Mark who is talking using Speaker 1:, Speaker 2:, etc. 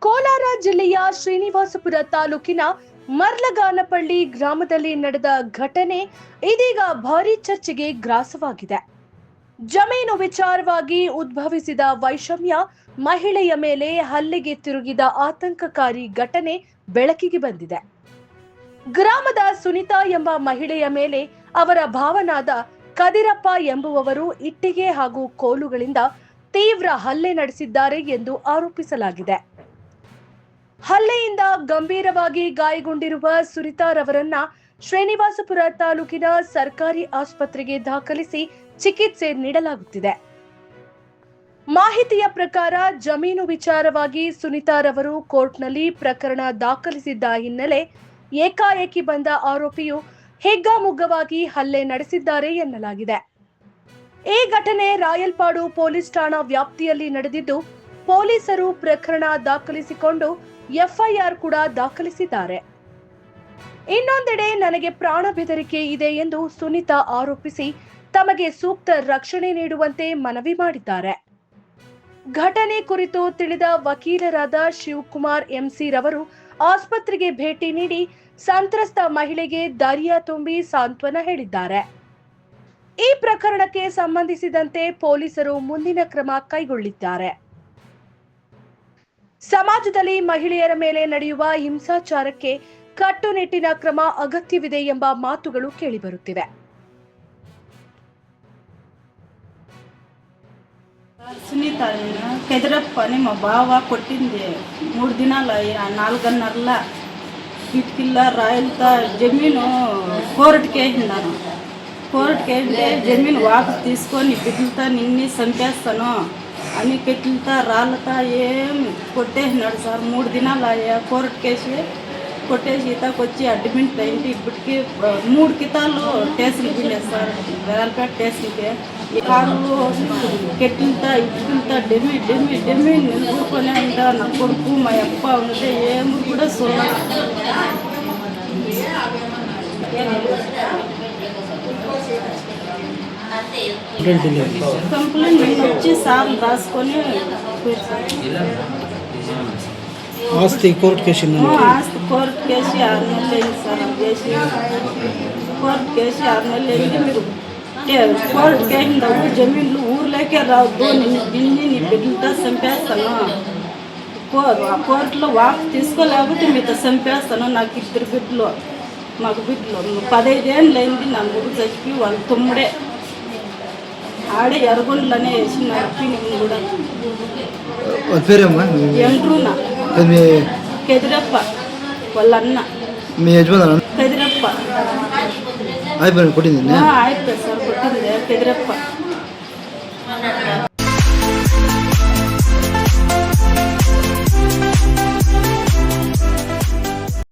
Speaker 1: ಕೋಲಾರ ಜಿಲ್ಲೆಯ ಶ್ರೀನಿವಾಸಪುರ ತಾಲೂಕಿನ ಮರ್ಲಗಾನಪಳ್ಳಿ ಗ್ರಾಮದಲ್ಲಿ ನಡೆದ ಘಟನೆ ಇದೀಗ ಭಾರೀ ಚರ್ಚೆಗೆ ಗ್ರಾಸವಾಗಿದೆ. ಜಮೀನು ವಿಚಾರವಾಗಿ ಉದ್ಭವಿಸಿದ ವೈಷಮ್ಯ ಮಹಿಳೆಯ ಮೇಲೆ ಹಲ್ಲೆಗೆ ತಿರುಗಿದ ಆತಂಕಕಾರಿ ಘಟನೆ ಬೆಳಕಿಗೆ ಬಂದಿದೆ. ಗ್ರಾಮದ ಸುನಿತಾ ಎಂಬ ಮಹಿಳೆಯ ಮೇಲೆ ಅವರ ಭಾವನಾದ ಕದಿರಪ್ಪ ಎಂಬುವವರು ಇಟ್ಟಿಗೆ ಹಾಗೂ ಕೋಲುಗಳಿಂದ ತೀವ್ರ ಹಲ್ಲೆ ನಡೆಸಿದ್ದಾರೆ ಎಂದು ಆರೋಪಿಸಲಾಗಿದೆ. ಹಲ್ಲೆಯಿಂದ ಗಂಭೀರವಾಗಿ ಗಾಯಗೊಂಡಿರುವ ಸುನಿತಾರವರನ್ನ ಶ್ರೀನಿವಾಸಪುರ ತಾಲೂಕಿನ ಸರ್ಕಾರಿ ಆಸ್ಪತ್ರೆಗೆ ದಾಖಲಿಸಿ ಚಿಕಿತ್ಸೆ ನೀಡಲಾಗುತ್ತಿದೆ. ಮಾಹಿತಿಯ ಪ್ರಕಾರ ಜಮೀನು ವಿಚಾರವಾಗಿ ಸುನಿತಾರವರು ಕೋರ್ಟ್ನಲ್ಲಿ ಪ್ರಕರಣ ದಾಖಲಿಸಿದ್ದ ಹಿನ್ನೆಲೆ ಏಕಾಏಕಿ ಬಂದ ಆರೋಪಿಯು ಹಿಗ್ಗಾಮುಗ್ಗವಾಗಿ ಹಲ್ಲೆ ನಡೆಸಿದ್ದಾರೆ ಎನ್ನಲಾಗಿದೆ. ಈ ಘಟನೆ ರಾಯಲ್ಪಾಡು ಪೊಲೀಸ್ ಠಾಣಾ ವ್ಯಾಪ್ತಿಯಲ್ಲಿ ನಡೆದಿದ್ದು, ಪೊಲೀಸರು ಪ್ರಕರಣ ದಾಖಲಿಸಿಕೊಂಡು ಎಫ್ಐಆರ್ ಕೂಡ ದಾಖಲಿಸಿದ್ದಾರೆ. ಇನ್ನೊಂದೆಡೆ ನನಗೆ ಪ್ರಾಣ ಬೆದರಿಕೆ ಇದೆ ಎಂದು ಸುನಿತಾ ಆರೋಪಿಸಿ ತಮಗೆ ಸೂಕ್ತ ರಕ್ಷಣೆ ನೀಡುವಂತೆ ಮನವಿ ಮಾಡಿದ್ದಾರೆ. ಘಟನೆ ಕುರಿತು ತಿಳಿದ ವಕೀಲರಾದ ಶಿವಕುಮಾರ್ ಎಂಸಿ ರವರು ಆಸ್ಪತ್ರೆಗೆ ಭೇಟಿ ನೀಡಿ ಸಂತ್ರಸ್ತ ಮಹಿಳೆಗೆ ಧೈರ್ಯ ತುಂಬಿ ಸಾಂತ್ವನ ಹೇಳಿದ್ದಾರೆ. ಈ ಪ್ರಕರಣಕ್ಕೆ ಸಂಬಂಧಿಸಿದಂತೆ ಪೊಲೀಸರು ಮುಂದಿನ ಕ್ರಮ ಕೈಗೊಳ್ಳಿದ್ದಾರೆ. ಸಮಾಜದಲ್ಲಿ ಮಹಿಳೆಯರ ಮೇಲೆ ನಡೆಯುವ ಹಿಂಸಾಚಾರಕ್ಕೆ ಕಟ್ಟುನಿಟ್ಟಿನ ಕ್ರಮ ಅಗತ್ಯವಿದೆ ಎಂಬ ಮಾತುಗಳು ಕೇಳಿಬರುತ್ತಿವೆ.
Speaker 2: ಸುನೀತಾ ಕೆದರಪ್ಪ ನಿಮ್ಮ ಬಾವ ಕೊಟ್ಟಿಂದೆ 3 ದಿనాల 4:30 ఇటుకిల్ల రాయలత జమీను కోర్టుకి వేసినాను. కోర్టుకి వేస్తే జమీను వాపసు తీసుకొని బిడ్డలతో నిన్ని చంపేస్తాను అని పెట్టిలతో రాళ్ళతో ఏం కొట్టేసినాడు సార్. 3 దినాలు అయ్యా కోర్టుకి వేసి కొట్టేసి ఈతకు వచ్చి అడ్మిట్ అయింది. ఇప్పటికి 3 కితాలు టేస్టులు పిండేది సార్. వేలపేట టేస్టులకి ఈ కాళ్ళు కెట్టిలతో ఇటుకలతో డెమి డెమి డెమి నిలుపుకొని ఉంటా. నా కొడుకు మా అప్ప ఉంటే ఏమి కూడా చూడాలి. కంప్లైంట్ నేను వచ్చి సార్లు రాసుకొని
Speaker 3: ఆస్తి కోర్టు కేసు
Speaker 2: ఆస్తి కోర్టు కేసు 6 నెలలు అయింది సార్. చేసి కోర్టు కేసు 6 నెలలు అయింది. మీరు కోర్టు కేసు జమీన్లు ఊర్లోకే రావద్దు, నిన్ను నీ బిడ్డలతో చంపేస్తాను. ఆ కోర్టులో వాపు తీసుకోలేకపోతే మీతో చంపేస్తాను. నాకు 2 బిడ్డలు, మాకు బిడ్డలు 15 ఏళ్ళు అయింది. నా ముగ్గురు చచ్చిపోయి వాళ్ళ తమ్ముడే ఆడే ఎరగొండలనే వేసినారు. నేను కూడా ఎంట్రూనా కెదిరప్ప వాళ్ళ అన్న
Speaker 3: మీ యజమాని
Speaker 2: కెదిరప్ప
Speaker 3: అయిపోయింది కొట్టింది
Speaker 2: అయిపోయింది సార్. కొట్టింది కెదిరప్ప.